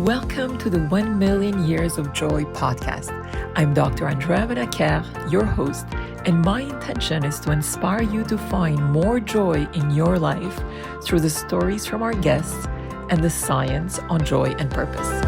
Welcome to the 1 Million Years of Joy podcast. I'm Dr. Andrea Benaker, your host, and my intention is to inspire you to find more joy in your life through the stories from our guests and the science on joy and purpose.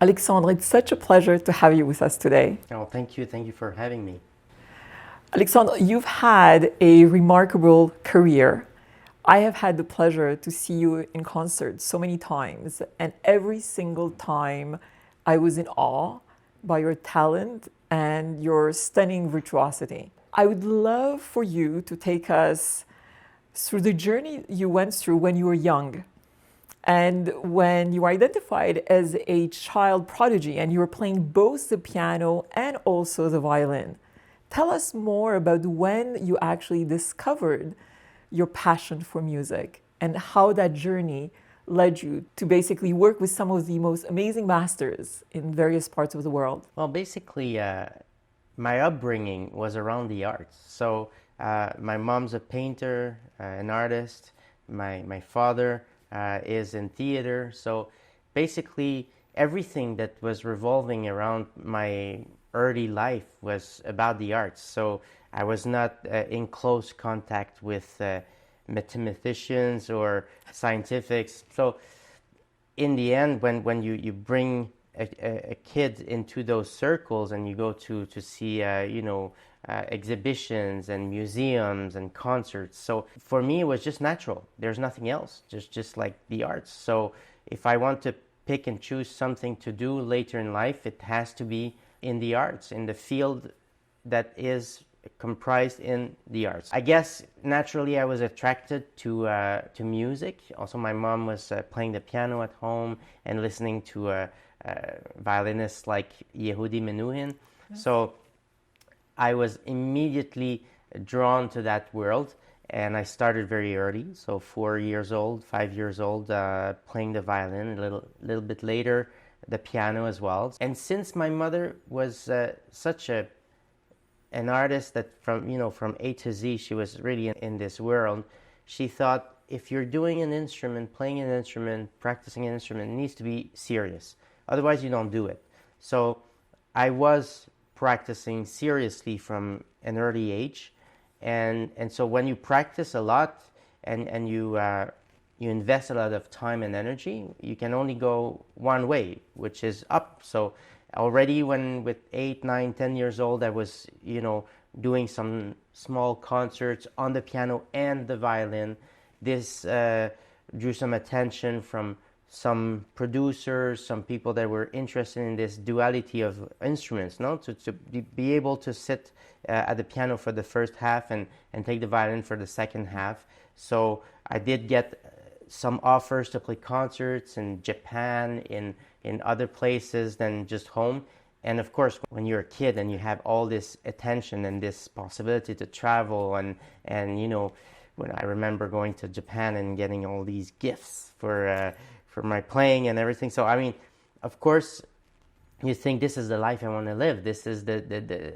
Alexandre, it's such a pleasure to have you with us today. Oh, thank you. Thank you for having me. Alexandre, you've had a remarkable career. I have had the pleasure to see you in concert so many times, and every single time I was in awe by your talent and your stunning virtuosity. I would love for you to take us through the journey you went through when you were young and when you were identified as a child prodigy and you were playing both the piano and also the violin. Tell us more about when you actually discovered your passion for music and how that journey led you to basically work with some of the most amazing masters in various parts of the world. Well, basically, my upbringing was around the arts. So my mom's a painter, an artist. My father is in theater. So basically, everything that was revolving around my early life was about the arts. So I was not in close contact with mathematicians or scientifics. So in the end, when you bring a kid into those circles and you go to see exhibitions and museums and concerts, so for me it was just natural. There's nothing else, just like the arts. So if I want to pick and choose something to do later in life, it has to be in the arts, in the field that is comprised in the arts. I guess naturally I was attracted to music. Also, my mom was playing the piano at home and listening to violinists like Yehudi Menuhin. Yes. So I was immediately drawn to that world, and I started very early. So 4 years old, 5 years old, playing the violin. A little bit later, the piano as well. And since my mother was such an artist that from A to Z, she was really in this world, she thought, if you're doing an instrument, playing an instrument, practicing an instrument, it needs to be serious. Otherwise, you don't do it. So I was practicing seriously from an early age. And so when you practice a lot and you you invest a lot of time and energy, you can only go one way, which is up. So already when with 8, 9, 10 years old, I was, doing some small concerts on the piano and the violin. This drew some attention from some producers, some people that were interested in this duality of instruments, no? To be able to sit at the piano for the first half and take the violin for the second half. So I did get some offers to play concerts in Japan, in other places than just home. And of course, when you're a kid and you have all this attention and this possibility to travel and when I remember going to Japan and getting all these gifts for my playing and everything. So I mean, of course, you think this is the life I want to live. This is the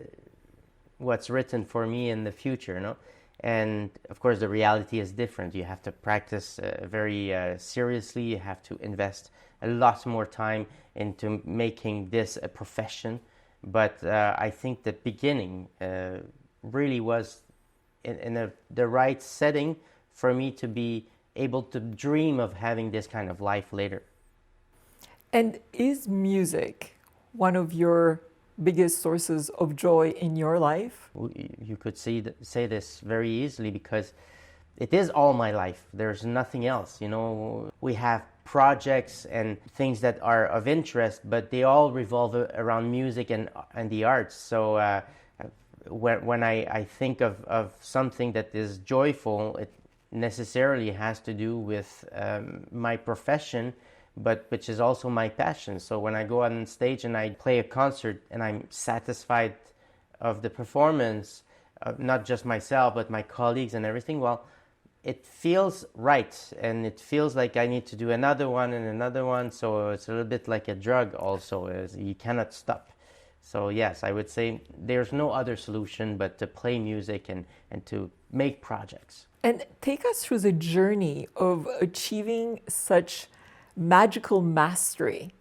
what's written for me in the future, no? And of course, the reality is different. You have to practice very seriously. You have to invest a lot more time into making this a profession. But I think the beginning really was in the right setting for me to be able to dream of having this kind of life later. And is music one of your biggest sources of joy in your life? You could say this very easily because it is all my life. There's nothing else. We have projects and things that are of interest, but they all revolve around music and the arts. So when I think of something that is joyful, it necessarily has to do with my profession, but which is also my passion. So when I go on stage and I play a concert and I'm satisfied of the performance, not just myself, but my colleagues and everything, well, it feels right, and it feels like I need to do another one and another one. So it's a little bit like a drug also. You cannot stop. So yes, I would say there's no other solution but to play music and to make projects. And take us through the journey of achieving such magical mastery.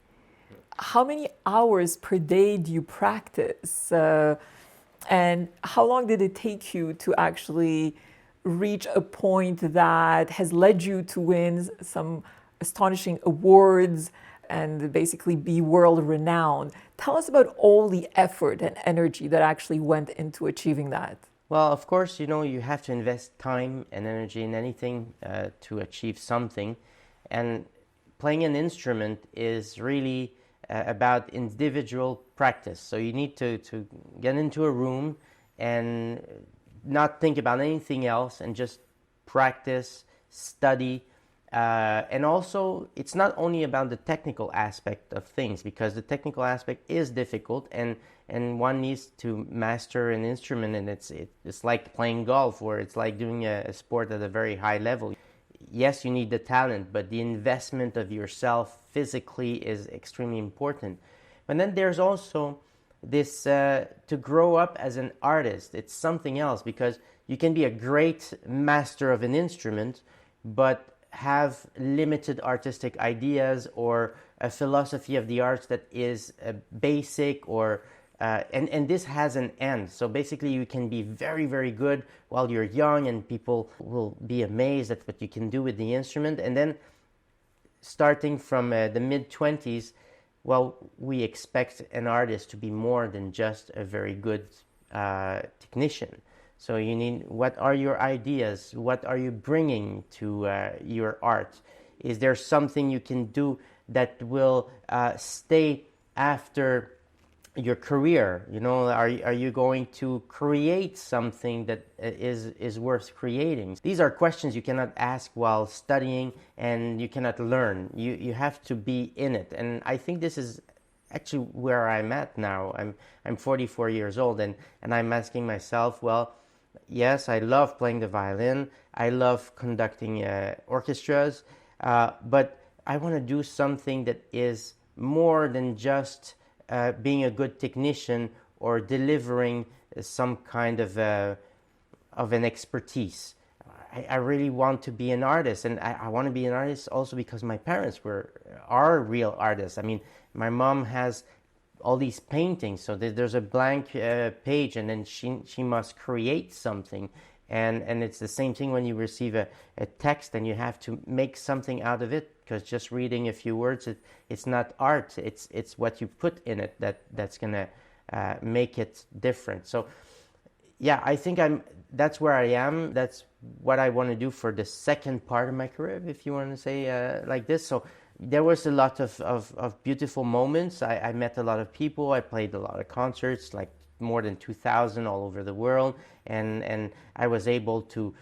How many hours per day do you practice? And how long did it take you to actually reach a point that has led you to win some astonishing awards and basically be world renowned? Tell us about all the effort and energy that actually went into achieving that. Well, of course, you have to invest time and energy in anything to achieve something. And playing an instrument is really about individual practice. So you need to get into a room and not think about anything else and just practice, study. And also, it's not only about the technical aspect of things, because the technical aspect is difficult and one needs to master an instrument, and it's like playing golf, or it's like doing a sport at a very high level. Yes, you need the talent, but the investment of yourself physically is extremely important. But then there's also this to grow up as an artist. It's something else, because you can be a great master of an instrument, but have limited artistic ideas or a philosophy of the arts that is basic or and this has an end. So basically you can be very, very good while you're young and people will be amazed at what you can do with the instrument. And then starting from the mid-20s, well, we expect an artist to be more than just a very good technician. So you need, what are your ideas? What are you bringing to your art? Is there something you can do that will stay after your career? Are you going to create something that is worth creating? These are questions you cannot ask while studying, and you cannot learn. You have to be in it. And I think this is actually where I'm at now. I'm 44 years old, and I'm asking myself, well, yes, I love playing the violin. I love conducting orchestras, but I want to do something that is more than just being a good technician or delivering some kind of an expertise. I really want to be an artist, and I want to be an artist also because my parents are real artists. I mean, my mom has all these paintings, so there's a blank page, and then she must create something. And it's the same thing when you receive a text and you have to make something out of it, because just reading a few words, it's not art. It's what you put in it that's gonna make it different. So yeah, I think that's where I am. That's what I want to do for the second part of my career, if you want to say like this. So there was a lot of beautiful moments. I met a lot of people. I played a lot of concerts, like more than 2,000 all over the world, and I was able to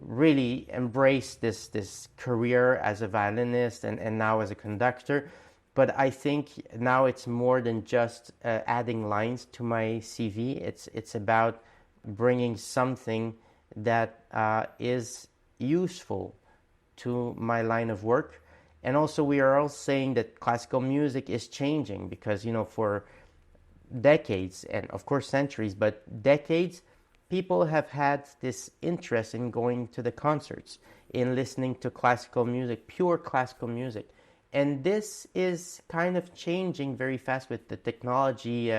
really embrace this career as a violinist and now as a conductor. But I think now it's more than just adding lines to my CV. It's about bringing something that is useful to my line of work. And also we are all saying that classical music is changing, because for decades, and of course centuries, but decades, people have had this interest in going to the concerts, in listening to classical music, pure classical music. And this is kind of changing very fast with the technology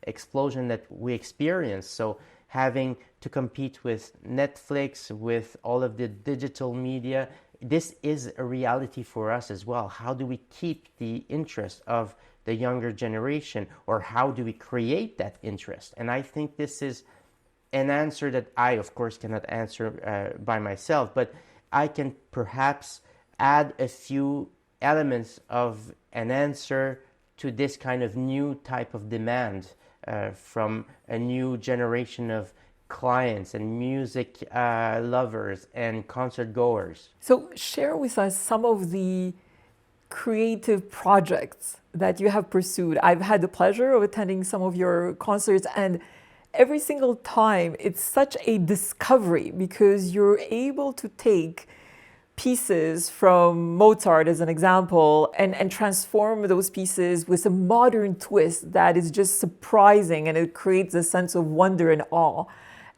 explosion that we experience. So having to compete with Netflix, with all of the digital media, this is a reality for us as well. How do we keep the interest of the younger generation, or how do we create that interest? And I think this is an answer that I, of course, cannot answer by myself, but I can perhaps add a few elements of an answer to this kind of new type of demand from a new generation of clients and music lovers and concert goers. So share with us some of the creative projects that you have pursued. I've had the pleasure of attending some of your concerts, and every single time it's such a discovery, because you're able to take pieces from Mozart as an example and transform those pieces with a modern twist that is just surprising, and it creates a sense of wonder and awe.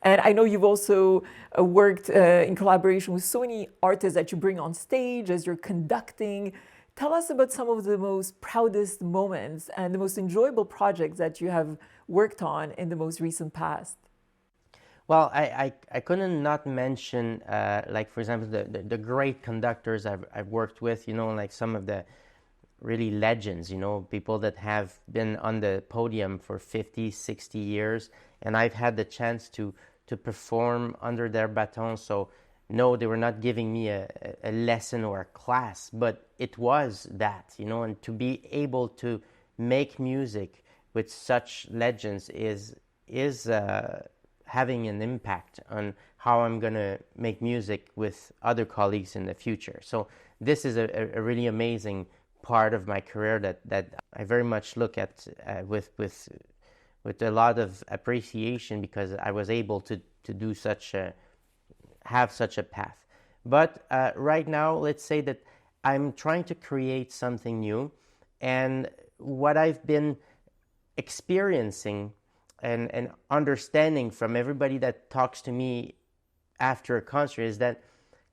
And I know you've also worked in collaboration with so many artists that you bring on stage as you're conducting. Tell us about some of the most proudest moments and the most enjoyable projects that you have worked on in the most recent past. Well, I couldn't not mention, like, for example, the great conductors I've worked with, like some of the really legends, people that have been on the podium for 50, 60 years, and I've had the chance to perform under their baton. So no, they were not giving me a lesson or a class, but it was that, and to be able to make music with such legends is having an impact on how I'm going to make music with other colleagues in the future. So this is a really amazing part of my career that I very much look at with a lot of appreciation, because I was able to do have such a path. But right now, let's say that I'm trying to create something new, and what I've been experiencing and understanding from everybody that talks to me after a concert is that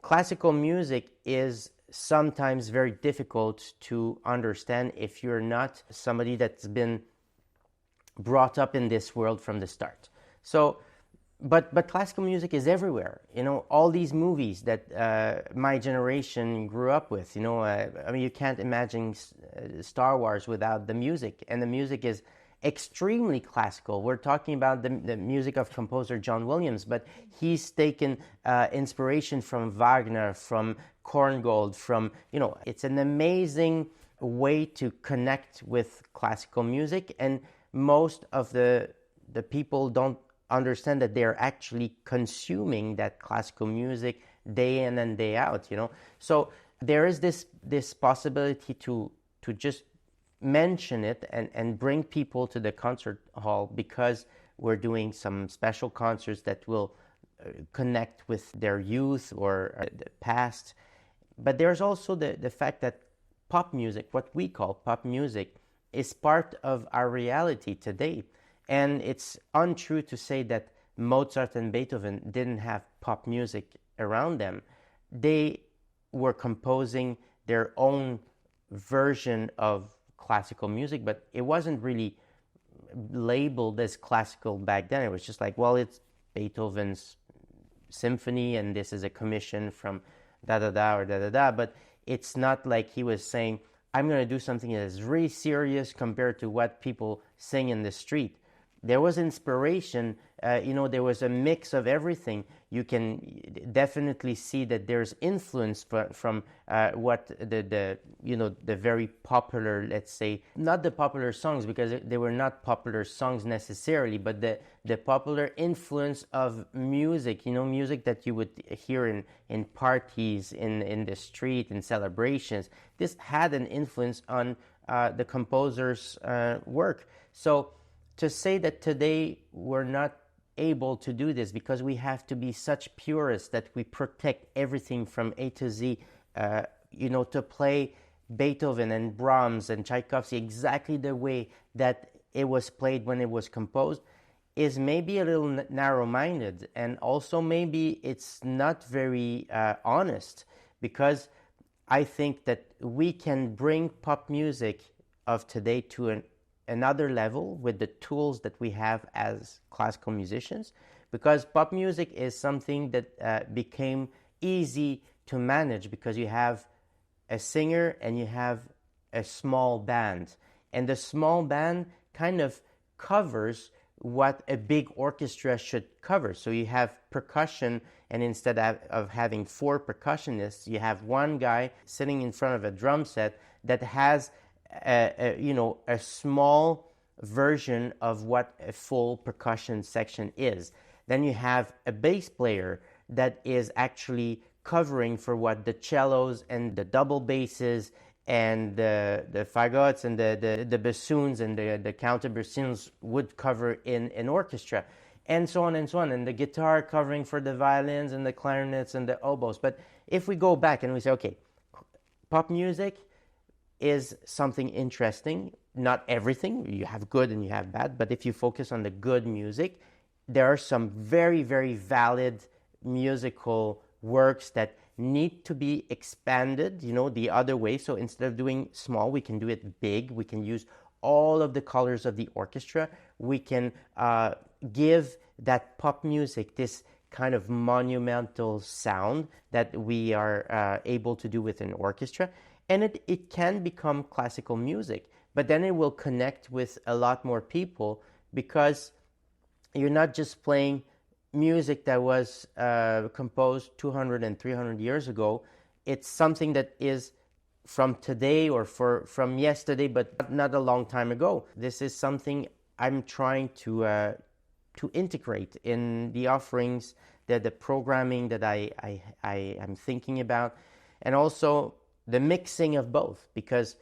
classical music is sometimes very difficult to understand if you're not somebody that's been brought up in this world from the start. So but classical music is everywhere. All these movies that my generation grew up with. I mean, you can't imagine Star Wars without the music, and the music is extremely classical. We're talking about the music of composer John Williams, but he's taken inspiration from Wagner, from Korngold, from, it's an amazing way to connect with classical music, and most of the people don't understand that they're actually consuming that classical music day in and day out, So there is this possibility to just mention it and bring people to the concert hall, because we're doing some special concerts that will connect with their youth or the past. But there's also the fact that pop music, what we call pop music, is part of our reality today. And it's untrue to say that Mozart and Beethoven didn't have pop music around them. They were composing their own version of classical music, but it wasn't really labeled as classical back then. It was just like, well, it's Beethoven's symphony and this is a commission from da da da or da da da, but it's not like he was saying, I'm going to do something that is really serious compared to what people sing in the street. There was inspiration, there was a mix of everything. You can definitely see that there's influence from what the very popular, let's say, not the popular songs, because they were not popular songs necessarily, but the popular influence of music, music that you would hear in parties, in the street, in celebrations. This had an influence on the composer's work. So to say that today we're not able to do this because we have to be such purists that we protect everything from A to Z, to play Beethoven and Brahms and Tchaikovsky exactly the way that it was played when it was composed, is maybe a little narrow-minded, and also maybe it's not very honest, because I think that we can bring pop music of today to another level with the tools that we have as classical musicians, because pop music is something that became easy to manage because you have a singer and you have a small band, and the small band kind of covers what a big orchestra should cover. So you have percussion, and instead of having 4 percussionists, you have one guy sitting in front of a drum set that has a small version of what a full percussion section is. Then you have a bass player that is actually covering for what the cellos and the double basses and the fagots and the bassoons and the counterbassoons would cover in an orchestra, and so on and so on, and the guitar covering for the violins and the clarinets and the oboes. But if we go back and we say, okay, pop music is something interesting, not everything, you have good and you have bad, but if you focus on the good music, there are some very, very valid musical works that need to be expanded, the other way. So instead of doing small, we can do it big. We can use all of the colors of the orchestra. We can give that pop music this kind of monumental sound that we are able to do with an orchestra. And it can become classical music, but then it will connect with a lot more people, because you're not just playing music that was composed 200 and 300 years ago. It's something that is from today or from yesterday, but not a long time ago. This is something I'm trying to integrate in the offerings, the programming that I am thinking about, and also the mixing of both, because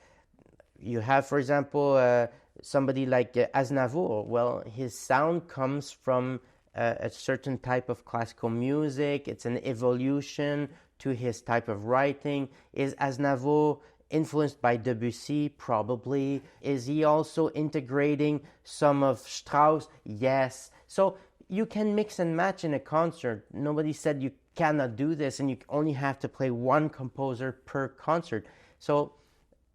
you have, for example, somebody like Aznavour. Well, his sound comes from a certain type of classical music. It's an evolution to his type of writing. Is Aznavour influenced by Debussy? Probably. Is he also integrating some of Strauss? Yes. So you can mix and match in a concert. Nobody said you cannot do this, and you only have to play one composer per concert. So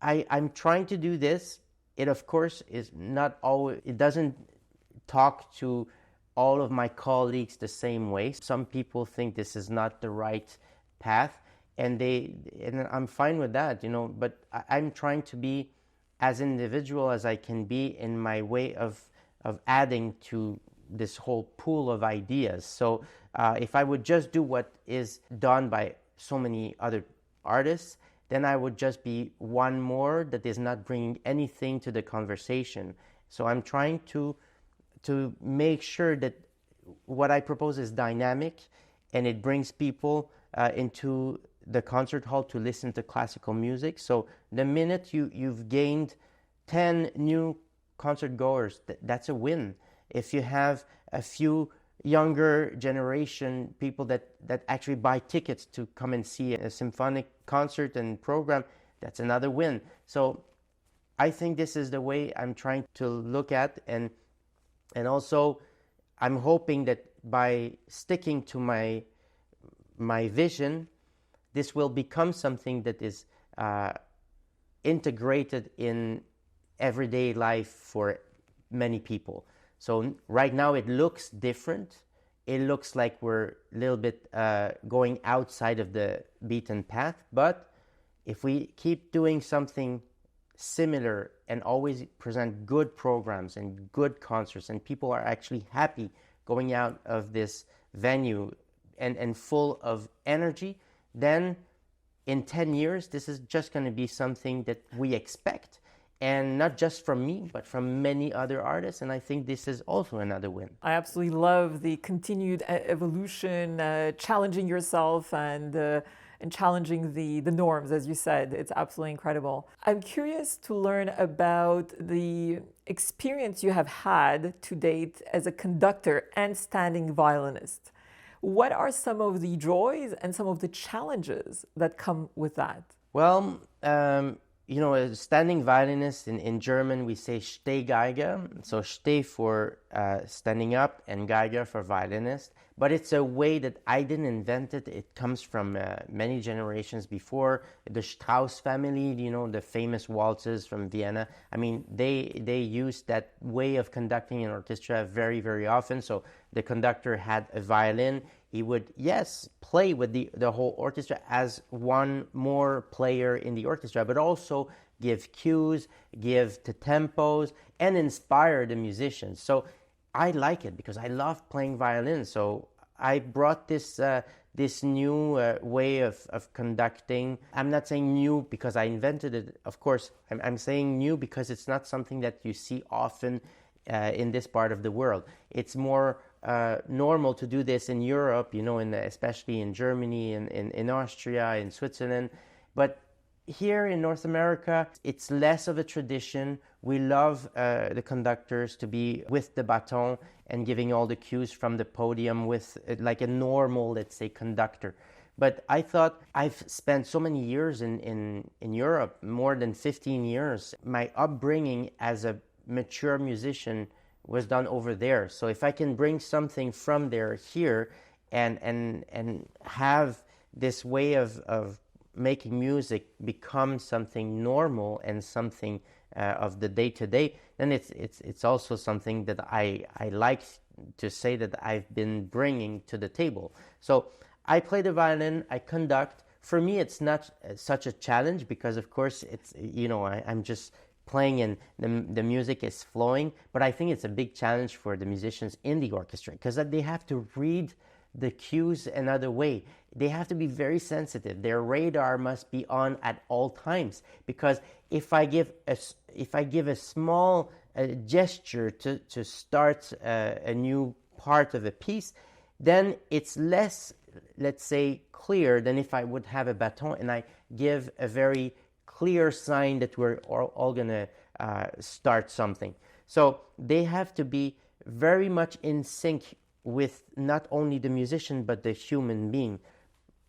I'm trying to do this. It, of course, is not always, it doesn't talk to all of my colleagues the same way. Some people think this is not the right path, and I'm fine with that, but I'm trying to be as individual as I can be in my way of adding to this whole pool of ideas. So if I would just do what is done by so many other artists, then I would just be one more that is not bringing anything to the conversation. So I'm trying to make sure that what I propose is dynamic, and it brings people into the concert hall to listen to classical music. So the minute you've gained 10 new concert goers, that's a win. If you have a few younger generation people that actually buy tickets to come and see a symphonic concert and program, that's another win. So I think this is the way I'm trying to look at, and also I'm hoping that by sticking to my vision, this will become something that is integrated in everyday life for many people. So right now it looks different, it looks like we're a little bit going outside of the beaten path. But if we keep doing something similar and always present good programs and good concerts, and people are actually happy going out of this venue and full of energy, then in 10 years, this is just going to be something that we expect. And not just from me, but from many other artists. And I think this is also another win. I absolutely love the continued evolution, challenging yourself and challenging the norms, as you said. It's absolutely incredible. I'm curious to learn about the experience you have had to date as a conductor and standing violinist. What are some of the joys and some of the challenges that come with that? Well, a standing violinist, in German we say Stehgeiger, so Steh for standing up and Geiger for violinist. But it's a way that I didn't invent it. It comes from many generations before. The Strauss family, the famous waltzes from Vienna. I mean, they used that way of conducting an orchestra very, very often. So the conductor had a violin. He would, yes, play with the whole orchestra as one more player in the orchestra, but also give cues, give the tempos, and inspire the musicians. So I like it because I love playing violin. So I brought this new way of conducting. I'm not saying new because I invented it. Of course, I'm saying new because it's not something that you see often in this part of the world. It's more normal to do this in Europe, especially in Germany, in Austria, in Switzerland. But here in North America, it's less of a tradition. We love the conductors to be with the baton and giving all the cues from the podium with like a normal, let's say, conductor. But I thought I've spent so many years in Europe, more than 15 years. My upbringing as a mature musician was done over there. So if I can bring something from there here and have this way of making music become something normal and something of the day-to-day, then it's also something that I like to say that I've been bringing to the table. So I play the violin, I conduct. For me, it's not such a challenge because, of course, it's I'm just playing and the music is flowing. But I think it's a big challenge for the musicians in the orchestra because they have to read the cues another way. They have to be very sensitive. Their radar must be on at all times, because if I give a small gesture to start a new part of a piece, then it's less, let's say, clear than if I would have a baton and I give a very clear sign that we're all going to start something. So they have to be very much in sync with not only the musician but the human being.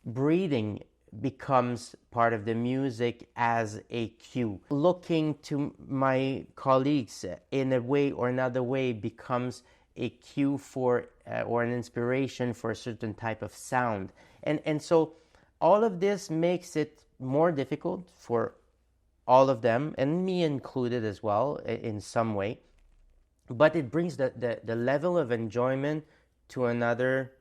Breathing becomes part of the music as a cue. Looking to my colleagues in a way or another way becomes a cue for or an inspiration for a certain type of sound. And so all of this makes it more difficult for all of them, and me included as well in some way. But it brings the level of enjoyment to another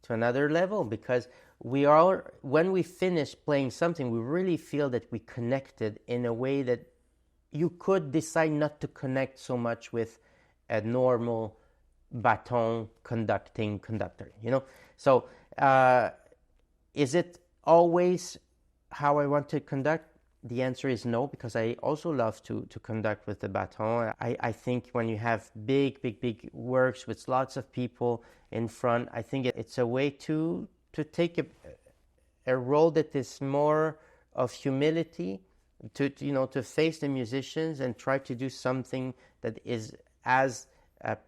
level, because when we finish playing something, we really feel that we connected in a way that you could decide not to connect so much with a normal baton conducting conductor, So is it always how I want to conduct? The answer is no, because I also love to conduct with the baton. I think when you have big works with lots of people in front, I think it's a way to take a role that is more of humility, to face the musicians and try to do something that is as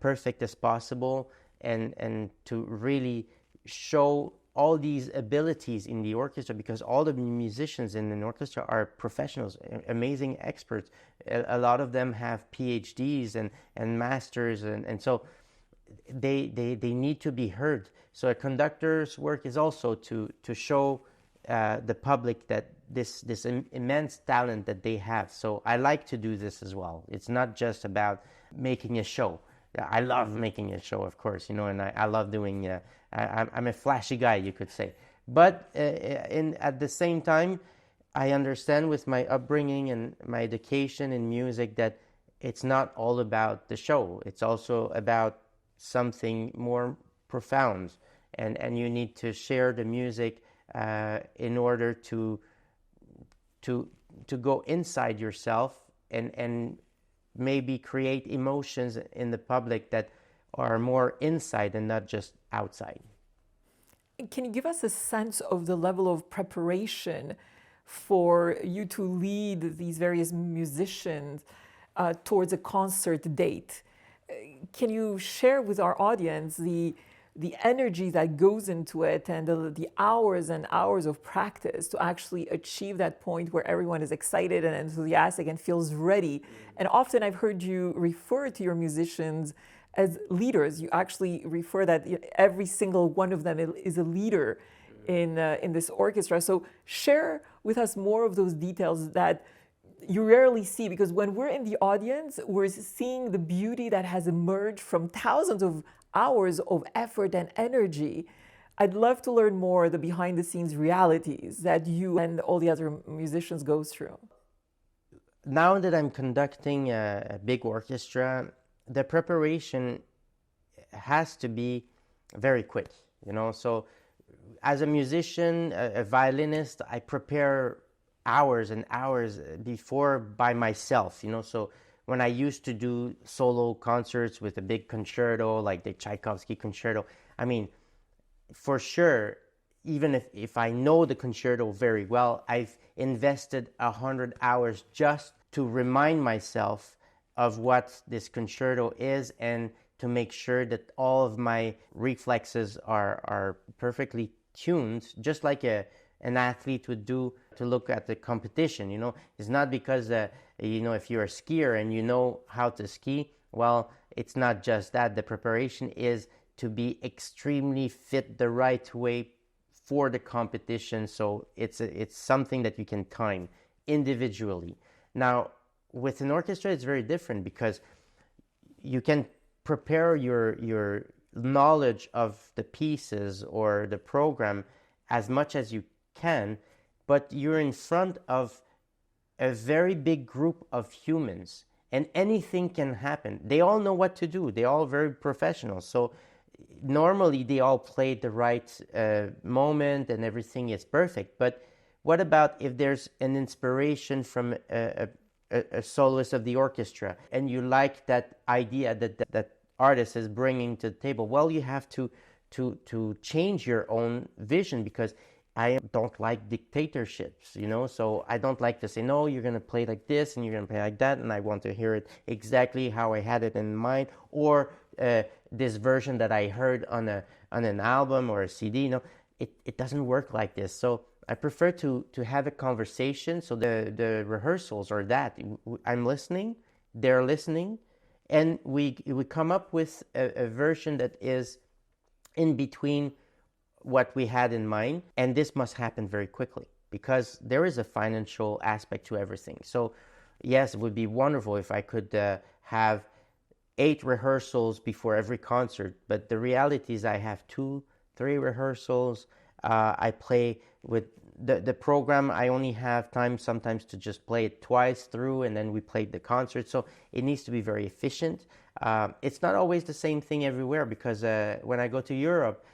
perfect as possible, and to really show all these abilities in the orchestra, because all the musicians in an orchestra are professionals, amazing experts. A lot of them have PhDs and masters, and so they need to be heard. So a conductor's work is also to show the public that this immense talent that they have. So I like to do this as well. It's not just about making a show. I love making a show, of course, and I love doing. I'm a flashy guy, you could say. But at the same time, I understand with my upbringing and my education in music that it's not all about the show. It's also about something more profound, and you need to share the music in order to go inside yourself and maybe create emotions in the public that are more inside and not just outside. Can you give us a sense of the level of preparation for you to lead these various musicians towards a concert date? Can you share with our audience the energy that goes into it and the hours and hours of practice to actually achieve that point where everyone is excited and enthusiastic and feels ready? And often I've heard you refer to your musicians as leaders. You actually refer that every single one of them is a leader in this orchestra. So share with us more of those details that you rarely see, because when we're in the audience, we're seeing the beauty that has emerged from thousands of hours of effort and energy. I'd love to learn more the behind the scenes realities that you and all the other musicians go through. Now that I'm conducting a big orchestra, the preparation has to be very quick, So as a musician, a violinist, I prepare hours and hours before by myself, So when I used to do solo concerts with a big concerto, like the Tchaikovsky concerto, I mean, for sure, even if I know the concerto very well, I've invested 100 hours just to remind myself of what this concerto is and to make sure that all of my reflexes are perfectly tuned, just like an athlete would do to look at the competition. It's not because if you're a skier and you know how to ski, well, it's not just that. The preparation is to be extremely fit the right way for the competition. So it's something that you can time individually. Now, with an orchestra, it's very different because you can prepare your knowledge of the pieces or the program as much as you can, but you're in front of a very big group of humans and anything can happen. They all know what to do. They're all very professional. So normally they all play the right moment and everything is perfect. But what about if there's an inspiration from a soloist of the orchestra and you like that idea that artist is bringing to the table? Well, you have to change your own vision, because I don't like dictatorships, so I don't like to say, no, you're going to play like this and you're going to play like that, and I want to hear it exactly how I had it in mind, or this version that I heard on an album or a CD. It doesn't work like this. So I prefer to have a conversation. So the rehearsals are that I'm listening, they're listening, and we come up with a version that is in between what we had in mind. And this must happen very quickly because there is a financial aspect to everything. So yes, it would be wonderful if I could have 8 rehearsals before every concert, but the reality is I have 2-3 rehearsals. I play with the program. I only have time sometimes to just play it twice through, and then we played the concert. So it needs to be very efficient. It's not always the same thing everywhere, because when I go to Europe,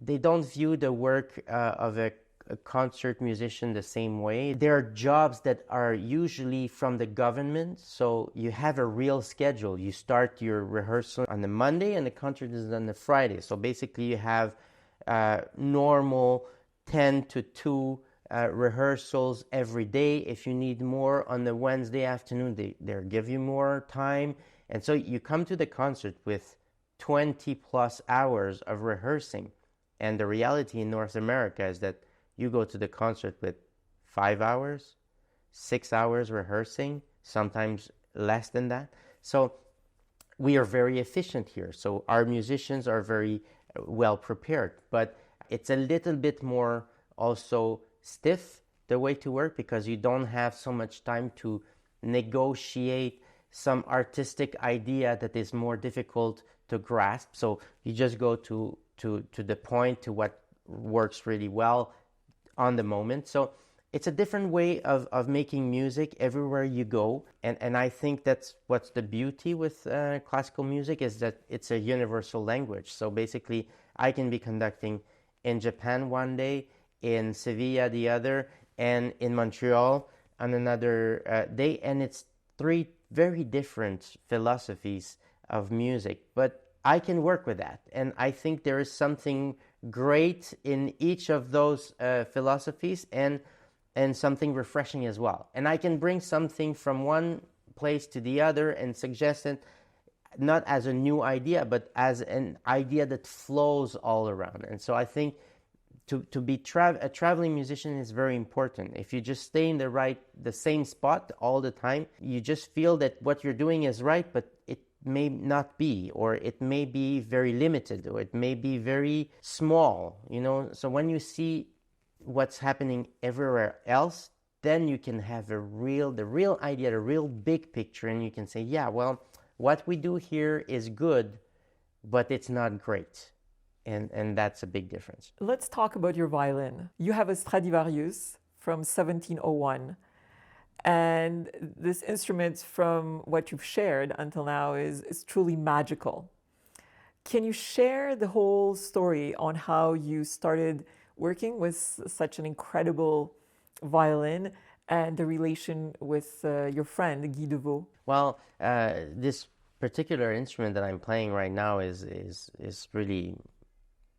they don't view the work of a concert musician the same way. There are jobs that are usually from the government, so you have a real schedule. You start your rehearsal on the Monday and the concert is on the Friday. So basically you have normal 10 to 2 rehearsals every day. If you need more on the Wednesday afternoon, they'll give you more time. And so you come to the concert with 20 plus hours of rehearsing. And the reality in North America is that you go to the concert with 5 hours, 6 hours rehearsing, sometimes less than that. So we are very efficient here. So our musicians are very well prepared, but it's a little bit more also stiff, the way to work, because you don't have so much time to negotiate some artistic idea that is more difficult to grasp. So you just go to the point, to what works really well on the moment. So it's a different way of making music everywhere you go. And I think that's what's the beauty with classical music, is that it's a universal language. So basically, I can be conducting in Japan one day, in Sevilla the other, and in Montreal on another day. And it's three very different philosophies of music. But I can work with that. And I think there is something great in each of those philosophies, and something refreshing as well. And I can bring something from one place to the other and suggest it not as a new idea, but as an idea that flows all around. And so I think to be a traveling musician is very important. If you just stay in the same spot all the time, you just feel that what you're doing is right, but it may not be, or it may be very limited, or it may be very small, So when you see what's happening everywhere else, then you can have the real idea, the real big picture, and you can say, yeah, well, what we do here is good, but it's not great. And that's a big difference. Let's talk about your violin. You have a Stradivarius from 1701. And this instrument, from what you've shared until now, is truly magical. Can you share the whole story on how you started working with such an incredible violin, and the relation with your friend, Guy Deveau? Well, this particular instrument that I'm playing right now is really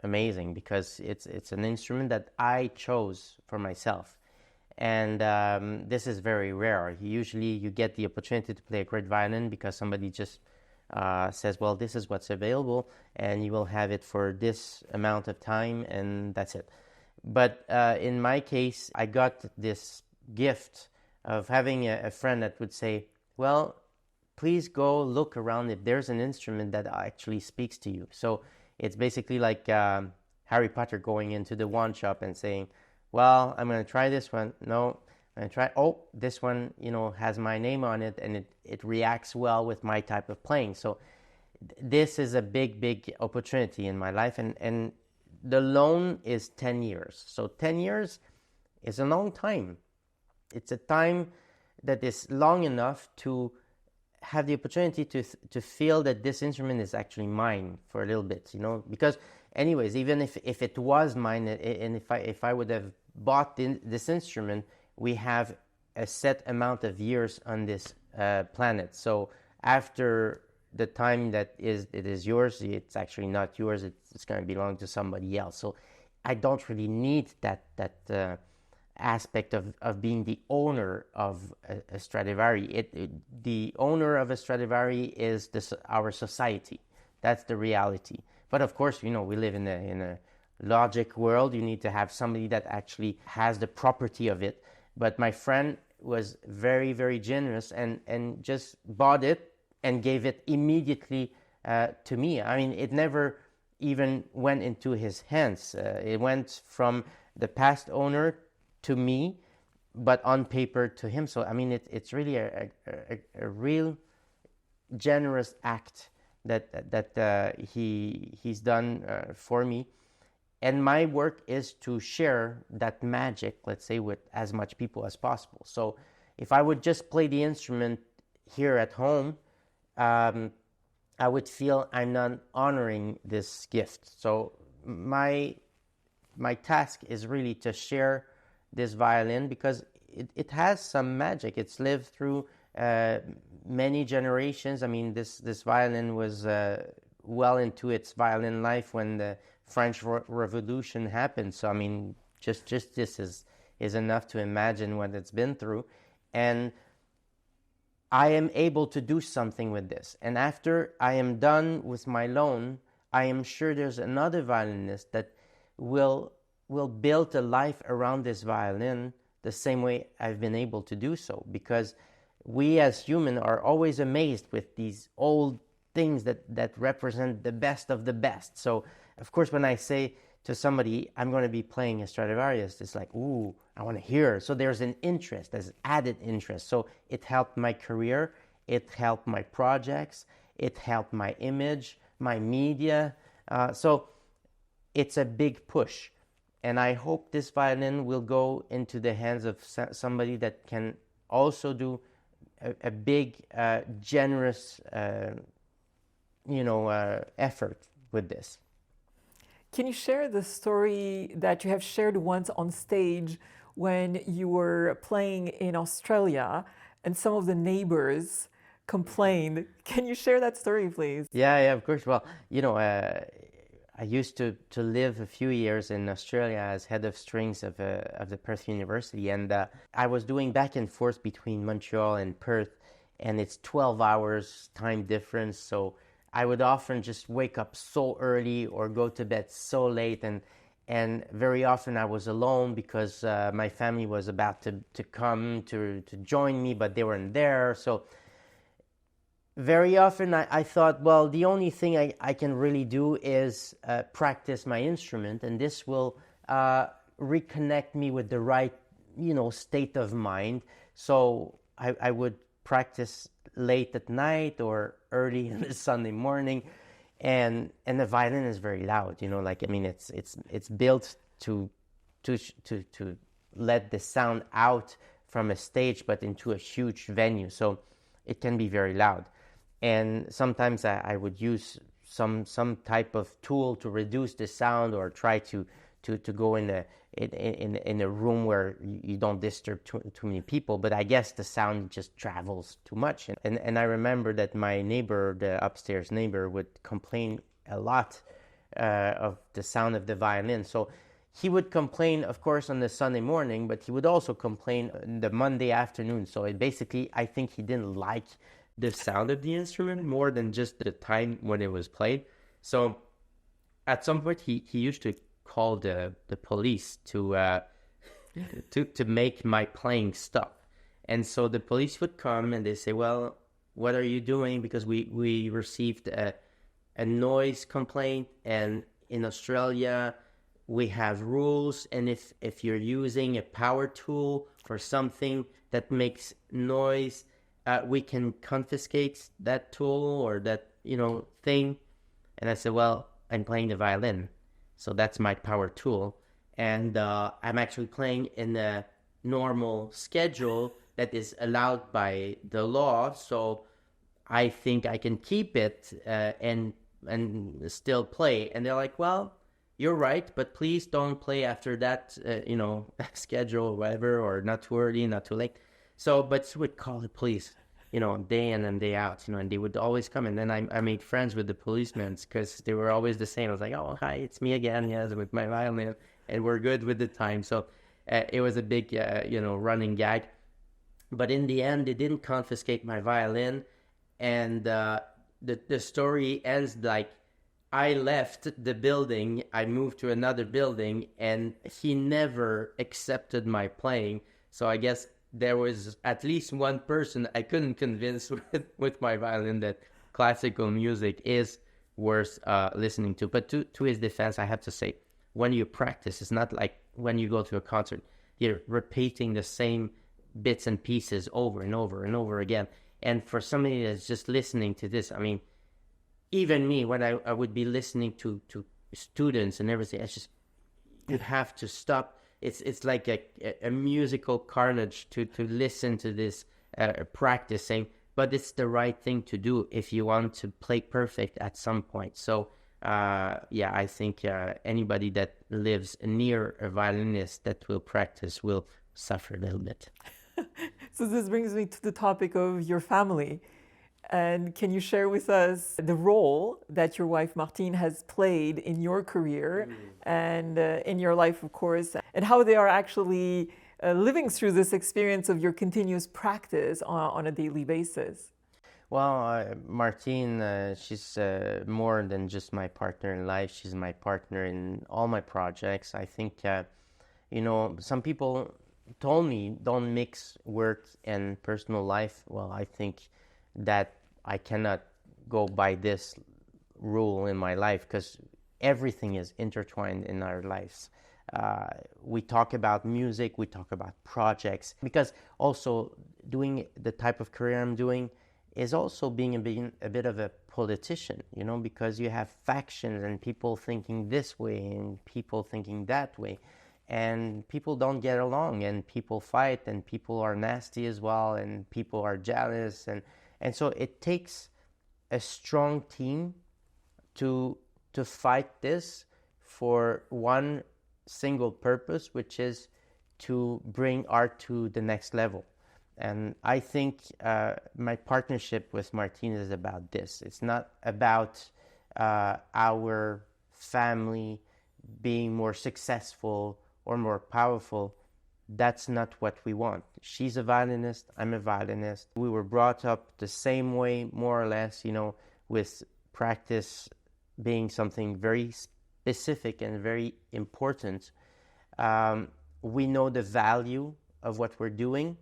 amazing, because it's an instrument that I chose for myself. And this is very rare. Usually you get the opportunity to play a great violin because somebody just says, well, this is what's available, and you will have it for this amount of time, and that's it. But in my case, I got this gift of having a friend that would say, well, please go look around if there's an instrument that actually speaks to you. So it's basically like Harry Potter going into the wand shop and saying, well, I'm going to try this one. No, I'm going to try, this one, has my name on it, and it reacts well with my type of playing. So this is a big, big opportunity in my life. And the loan is 10 years. So 10 years is a long time. It's a time that is long enough to have the opportunity to feel that this instrument is actually mine for a little bit, because anyways, even if it was mine, and if I would have bought this instrument, we have a set amount of years on this planet. So after the time that it is yours, it's actually not yours. It's going to belong to somebody else. So I don't really need that aspect of being the owner of a Stradivari. The owner of a Stradivari is our society. That's the reality. But of course, we live in a logic world. You need to have somebody that actually has the property of it. But my friend was very, very generous and just bought it and gave it immediately to me. I mean, it never even went into his hands. It went from the past owner to me, but on paper to him. So I mean, it's really a real generous act that he's done for me. And my work is to share that magic, let's say, with as much people as possible. So if I would just play the instrument here at home, I would feel I'm not honoring this gift. So my task is really to share this violin, because it has some magic. It's lived through many generations. I mean, this violin was well into its violin life when the French Revolution happened. So I mean, just this is enough to imagine what it's been through. And I am able to do something with this. And after I am done with my loan, I am sure there's another violinist that will build a life around this violin the same way I've been able to do so. Because we as humans are always amazed with these old things that represent the best of the best. So, of course, when I say to somebody, I'm going to be playing a Stradivarius, it's like, ooh, I want to hear. So there's an interest, there's added interest. So it helped my career, It helped my projects. It helped my image, my media. So it's a big push. And I hope this violin will go into the hands of somebody that can also do a big, generous, effort with this. Can you share the story that you have shared once on stage when you were playing in Australia and some of the neighbors complained? Can you share that story, please? Yeah, of course. Well, I used to live a few years in Australia as head of strings of the Perth University, and I was doing back and forth between Montreal and Perth, and it's 12 hours time difference, so I would often just wake up so early or go to bed so late, and very often I was alone because my family was about to come to join me, but they weren't there. So very often I thought, well, the only thing I can really do is practice my instrument, and this will reconnect me with the right, state of mind. So I would practice late at night or early in the Sunday morning, and the violin is very loud. It's built to let the sound out from a stage, but into a huge venue, so it can be very loud. And sometimes I would use some type of tool to reduce the sound, or try to go in a room where you don't disturb too many people. But I guess the sound just travels too much. And I remember that my neighbor, the upstairs neighbor, would complain a lot of the sound of the violin. So he would complain, of course, on the Sunday morning, but he would also complain the Monday afternoon. So I think he didn't like the sound of the instrument more than just the time when it was played. So at some point he used to call the police to make my playing stop. And so the police would come and they say, well, what are you doing? Because we received a noise complaint, and in Australia we have rules, and if you're using a power tool for something that makes noise, we can confiscate that tool or that thing. And I said, well, I'm playing the violin, so that's my power tool, and I'm actually playing in a normal schedule that is allowed by the law, so I think I can keep it and still play. And they're like, well, you're right, but please don't play after that schedule or whatever, or not too early, not too late. So, but we'd call the police, day in and day out, and they would always come. And then I made friends with the policemen because they were always the same. I was like, oh, hi, it's me again, yes, with my violin, and we're good with the time. So it was a big, running gag. But in the end, they didn't confiscate my violin, and the story ends like I left the building, I moved to another building, and he never accepted my playing. So I guess there was at least one person I couldn't convince with my violin that classical music is worth listening to. But to his defense, I have to say, when you practice, it's not like when you go to a concert, you're repeating the same bits and pieces over and over and over again. And for somebody that's just listening to this, I mean, even me, when I would be listening to students and everything, it's just, you have to stop. It's like a musical carnage to listen to this practicing, but it's the right thing to do if you want to play perfect at some point. So I think anybody that lives near a violinist that will practice will suffer a little bit. So this brings me to the topic of your family. And can you share with us the role that your wife Martine has played in your career and in your life, of course, and how they are actually living through this experience of your continuous practice on a daily basis? Well, Martine, she's more than just my partner in life. She's my partner in all my projects. I think, some people told me don't mix work and personal life. Well, I think that I cannot go by this rule in my life because everything is intertwined in our lives. We talk about music, we talk about projects, because also doing the type of career I'm doing, is also being a bit of a politician, because you have factions and people thinking this way and people thinking that way. And people don't get along, and people fight, and people are nasty as well, and people are jealous. And so it takes a strong team to fight this for one single purpose, which is to bring art to the next level. And I think my partnership with Martine is about this. It's not about our family being more successful or more powerful. That's not what we want. She's a violinist, I'm a violinist. We were brought up the same way, more or less, with practice being something very specific and very important. We know the value of what we're doing,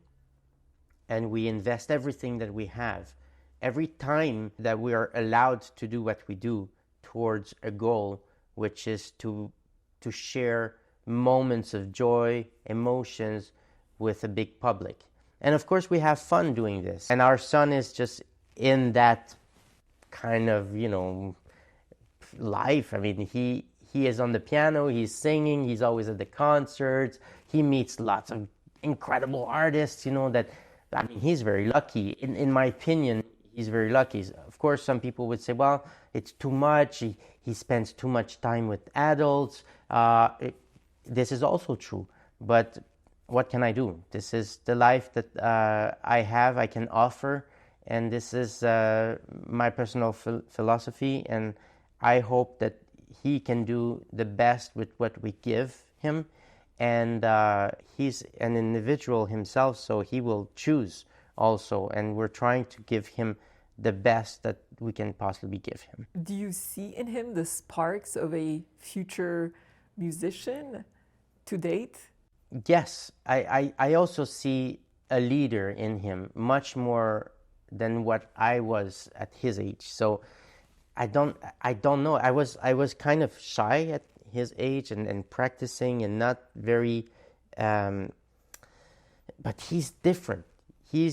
and we invest everything that we have. Every time that we are allowed to do what we do towards a goal, which is to share moments of joy, emotions with a big public. And of course we have fun doing this. And our son is just in that kind of, life. I mean, he is on the piano, he's singing, he's always at the concerts, he meets lots of incredible artists, he's very lucky. In my opinion, he's very lucky. Of course, some people would say, well, it's too much, he spends too much time with adults. This is also true, but what can I do? This is the life that I can offer, and this is my personal philosophy, and I hope that he can do the best with what we give him, and he's an individual himself, so he will choose also, and we're trying to give him the best that we can possibly give him. Do you see in him the sparks of a future musician to date? Yes, I also see a leader in him, much more than what I was at his age. So I don't know. I was kind of shy at his age and practicing and not very, but he's different. He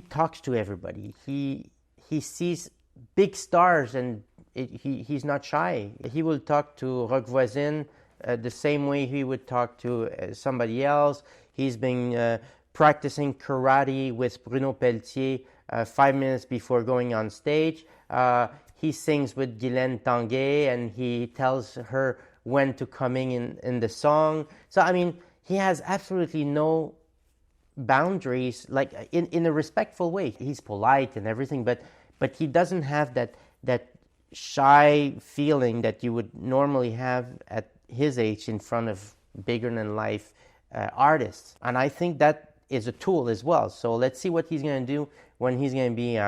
talks to everybody. He sees big stars, and he's not shy. He will talk to Rock Voisine the same way he would talk to somebody else. He's been practicing karate with Bruno Pelletier 5 minutes before going on stage. He sings with Guylaine Tanguay, and he tells her when to come in the song. So, he has absolutely no boundaries, like in a respectful way. He's polite and everything, but he doesn't have that shy feeling that you would normally have at his age in front of bigger-than-life artists. And I think that is a tool as well. So let's see what he's going to do when he's going to be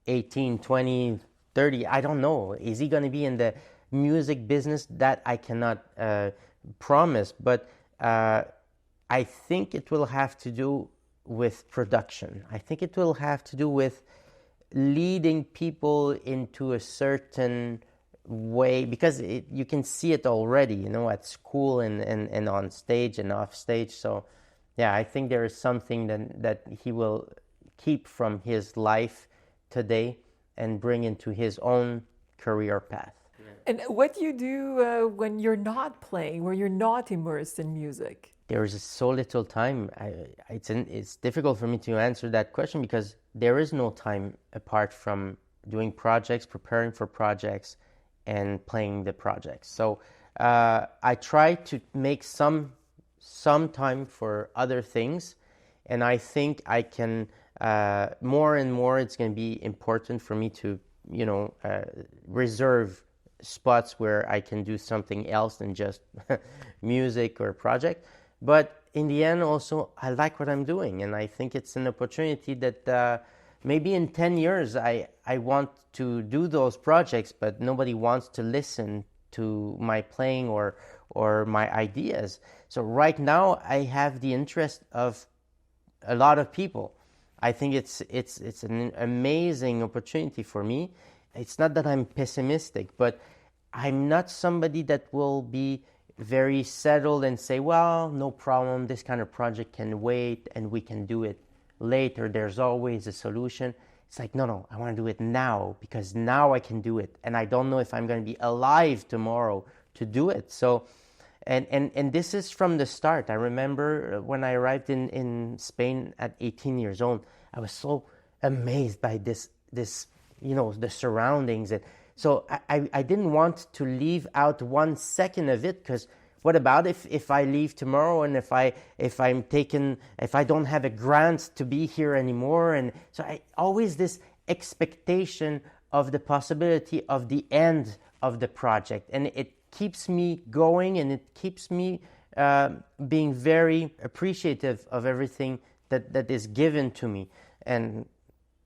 18, 20, 30. I don't know. Is he going to be in the music business? That I cannot promise. But I think it will have to do with production. I think it will have to do with leading people into a certain way, because you can see it already, at school and on stage and off stage. So yeah, I think there is something that he will keep from his life today and bring into his own career path. And what do you do when you're not playing, where you're not immersed in music? There is so little time. It's difficult for me to answer that question, because there is no time apart from doing projects, preparing for projects, and playing the projects. So I try to make some time for other things, and I think I can more and more. It's going to be important for me to reserve spots where I can do something else than just music or project. But in the end, also, I like what I'm doing, and I think it's an opportunity that maybe in 10 years I want to do those projects, but nobody wants to listen to my playing or my ideas. So right now I have the interest of a lot of people. I think it's an amazing opportunity for me. It's not that I'm pessimistic, but I'm not somebody that will be very settled and say, well, no problem, this kind of project can wait and we can do it later, there's always a solution. It's like, no, I want to do it now, because now I can do it. And I don't know if I'm going to be alive tomorrow to do it. So, and this is from the start. I remember when I arrived in Spain at 18 years old, I was so amazed by this, the surroundings. And so I didn't want to leave out 1 second of it, because what about if I leave tomorrow, and if I don't have a grant to be here anymore? And so I always this expectation of the possibility of the end of the project, and it keeps me going, and it keeps me being very appreciative of everything that is given to me. And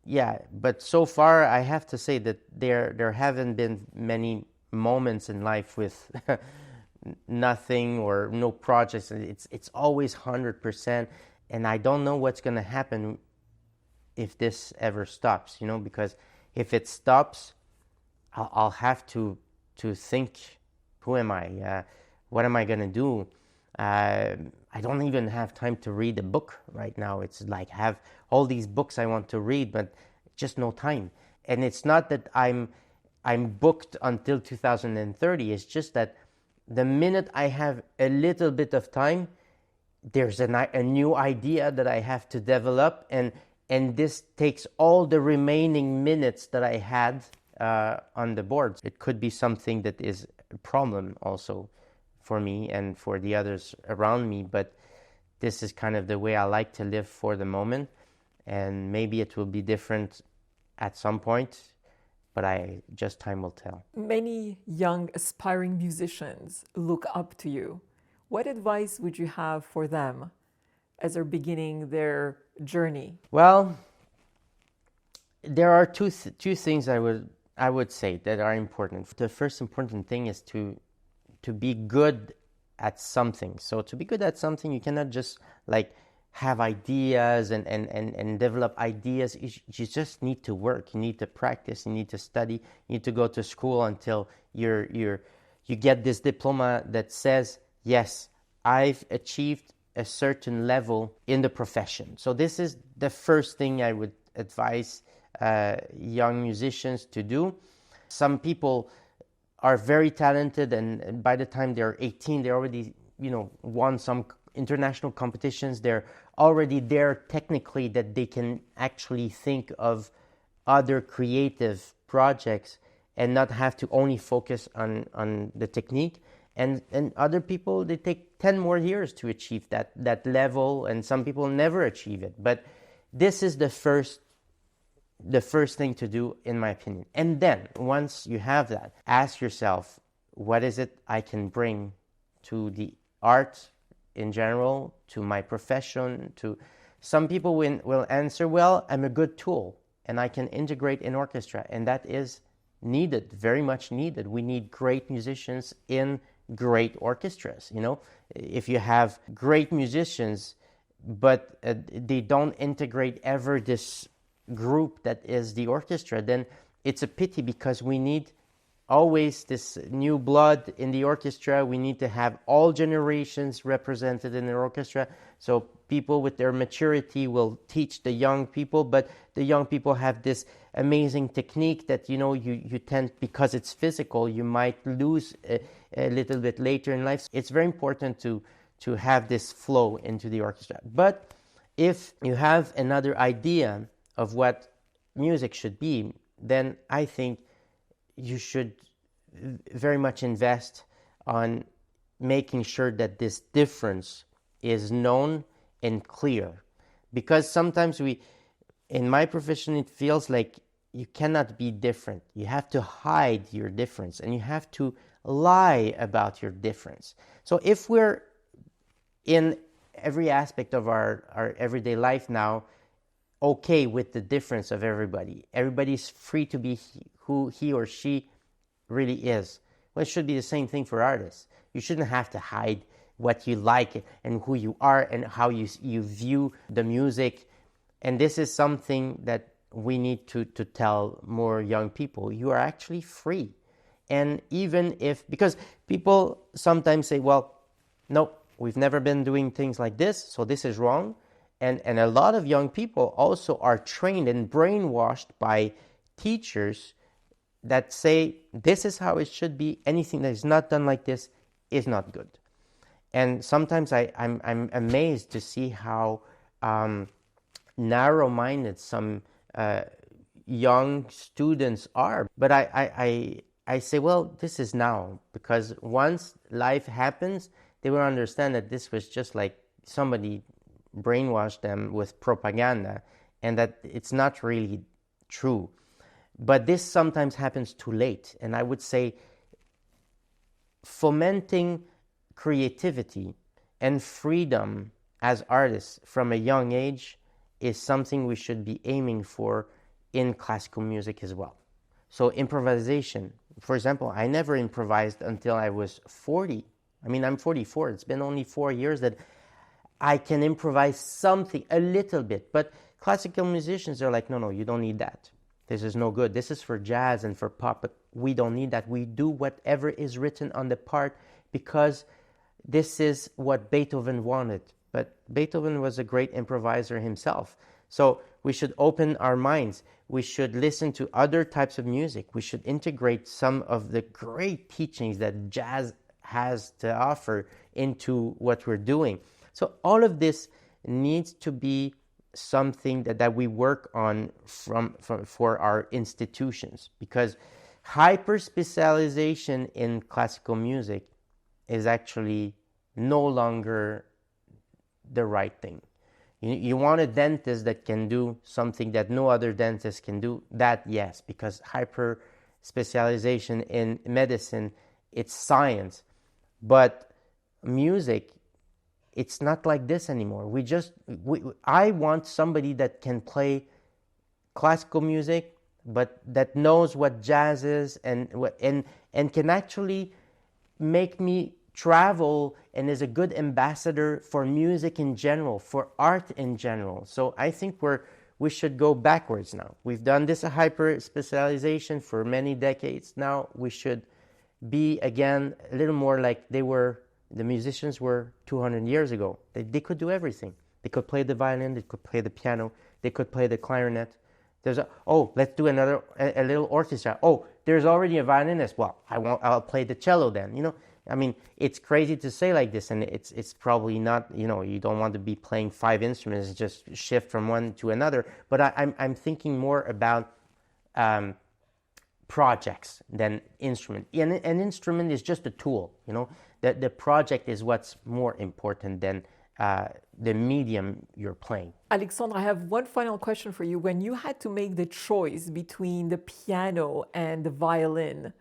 yeah, but so far I have to say that there haven't been many moments in life with nothing or no projects. It's always 100%, and I don't know what's going to happen if this ever stops, because if it stops, I'll have to think, who am I? What am I going to do? I don't even have time to read a book right now. It's like I have all these books I want to read, but just no time. And it's not that I'm booked until 2030. It's just that the minute I have a little bit of time, there's a new idea that I have to develop, and this takes all the remaining minutes that I had on the board. It could be something that is a problem also for me and for the others around me, but this is kind of the way I like to live for the moment, and maybe it will be different at some point, but just time will tell. Many young aspiring musicians look up to you. What advice would you have for them as they're beginning their journey? Well, there are two things I would say that are important. The first important thing is to be good at something. So to be good at something, you cannot just have ideas and develop ideas. You just need to work. You need to practice. You need to study. You need to go to school until you get this diploma that says, yes, I've achieved a certain level in the profession. So this is the first thing I would advise young musicians to do. Some people are very talented, and by the time they're 18, they already won some international competitions. They're already there technically, that they can actually think of other creative projects and not have to only focus on the technique. And other people, they take 10 more years to achieve that level, and some people never achieve it. But this is the first thing to do, in my opinion. And then once you have that, ask yourself, what is it I can bring to the art in general, to my profession? To some people will answer, well, I'm a good tool and I can integrate in orchestra, and that is needed, very much needed. We need great musicians in great orchestras. If you have great musicians but they don't integrate ever this group that is the orchestra, then it's a pity, because we need always this new blood in the orchestra. We need to have all generations represented in the orchestra, so people with their maturity will teach the young people, but the young people have this amazing technique that you tend, because it's physical, you might lose a little bit later in life. It's very important to have this flow into the orchestra. But if you have another idea of what music should be, then I think you should very much invest on making sure that this difference is known and clear. Because sometimes in my profession, it feels like you cannot be different. You have to hide your difference, and you have to lie about your difference. So if we're in every aspect of our everyday life now okay with the difference of everybody's free to be who he or she really is. Well, it should be the same thing for artists. You shouldn't have to hide what you like and who you are and how you view the music. And this is something that we need to tell more young people. You are actually free. And even because people sometimes say, well, no, we've never been doing things like this, so this is wrong. And a lot of young people also are trained and brainwashed by teachers that say this is how it should be. Anything that is not done like this is not good. And sometimes I'm amazed to see how narrow-minded some young students are. But I say, well, this is now, because once life happens, they will understand that this was just like somebody brainwashed them with propaganda, and that it's not really true. But this sometimes happens too late. And I would say fomenting creativity and freedom as artists from a young age is something we should be aiming for in classical music as well. So improvisation, for example, I never improvised until I was 40. I mean, I'm 44. It's been only 4 years that I can improvise something, a little bit. But classical musicians are like, no, you don't need that. This is no good. This is for jazz and for pop, but we don't need that. We do whatever is written on the part because this is what Beethoven wanted. But Beethoven was a great improviser himself. So we should open our minds. We should listen to other types of music. We should integrate some of the great teachings that jazz has to offer into what we're doing. So all of this needs to be something that we work on for our institutions, because hyper specialization in classical music is actually no longer the right thing. You want a dentist that can do something that no other dentist can do, that yes, because hyper specialization in medicine, it's science. But music, it's not like this anymore. I want somebody that can play classical music, but that knows what jazz is and can actually make me travel and is a good ambassador for music in general, for art in general. So I think we should go backwards now. We've done this hyper specialization for many decades. Now we should be again a little more like the musicians were 200 years ago. They could do everything. They could play the violin, they could play the piano, they could play the clarinet. Let's do a little orchestra. There's already a violinist. Well, I'll play the cello then. I mean, it's crazy to say like this, and it's probably not. You don't want to be playing 5 instruments, just shift from one to another. But I'm thinking more about projects than instrument. An instrument is just a tool. The project is what's more important than the medium you're playing. Alexandre, I have one final question for you. When you had to make the choice between the piano and the violin,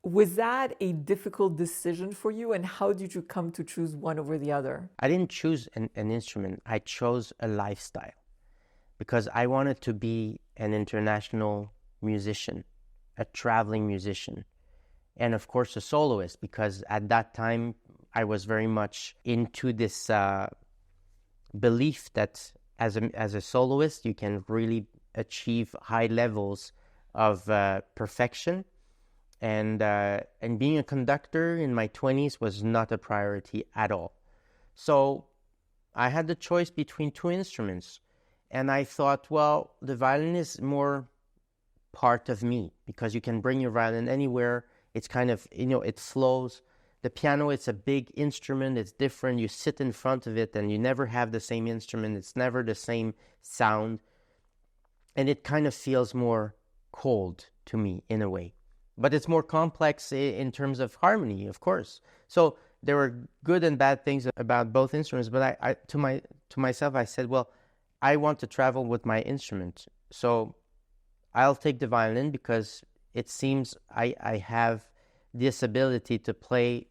was that a difficult decision for you, and how did you come to choose one over the other? I didn't choose an instrument. I chose a lifestyle because I wanted to be an international musician, a traveling musician, and of course a soloist, because at that time I was very much into this belief that as a soloist you can really achieve high levels of perfection. And being a conductor in my 20s was not a priority at all. So I had the choice between 2 instruments. And I thought, well, the violin is more part of me because you can bring your violin anywhere. It's kind of, it flows. The piano, it's a big instrument. It's different. You sit in front of it and you never have the same instrument. It's never the same sound. And it kind of feels more cold to me in a way. But it's more complex in terms of harmony, of course. So there were good and bad things about both instruments. But I to myself, I said, well, I want to travel with my instrument. So I'll take the violin because it seems I have this ability to play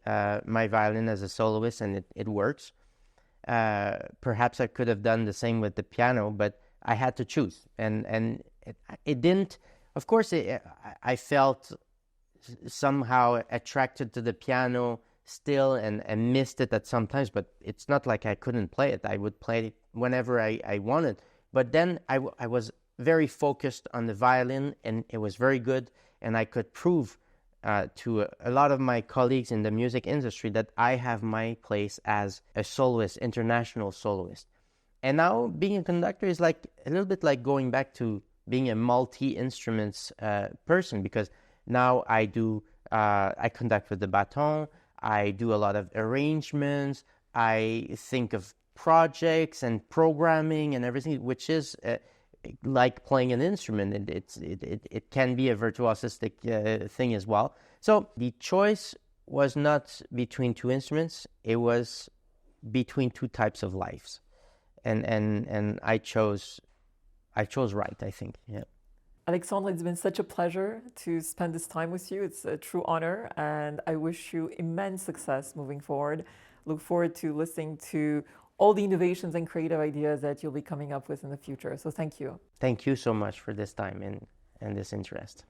my violin as a soloist, and it works. Perhaps I could have done the same with the piano, but I had to choose. And it didn't, of course, I felt somehow attracted to the piano still and missed it at some times, but it's not like I couldn't play it. I would play it whenever I wanted. But then I was very focused on the violin, and it was very good, and I could prove to a lot of my colleagues in the music industry that I have my place as a soloist, international soloist. And now being a conductor is like a little bit like going back to being a multi-instruments person, because now I conduct with the baton, I do a lot of arrangements, I think of projects and programming and everything, which is like playing an instrument. It can be a virtuosistic thing as well. So the choice was not between two instruments, it was between two types of lives. And I chose right, I think. Yeah. Alexandre, it's been such a pleasure to spend this time with you. It's a true honor, and I wish you immense success moving forward. Look forward to listening to all the innovations and creative ideas that you'll be coming up with in the future. So thank you. Thank you so much for this time and this interest.